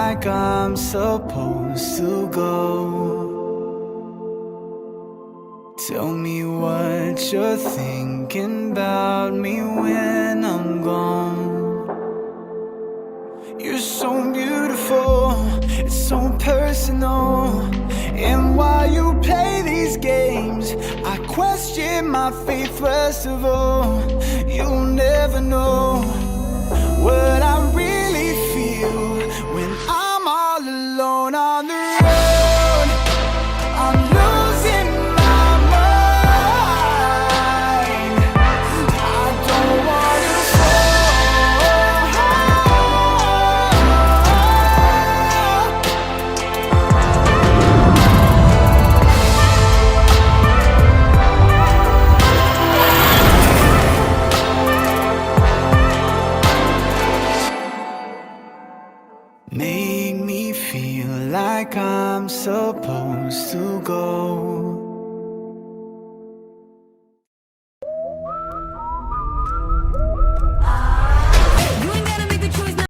like I'm supposed to go. Tell me what you're thinking about me when I'm gone. You're so beautiful, it's so personal. And while you play these games, I question my faith first of all. You'll never know what I really feel when I'm all alone on the road. I'm losing my mind. I don't wanna make me feel like I'm supposed to go.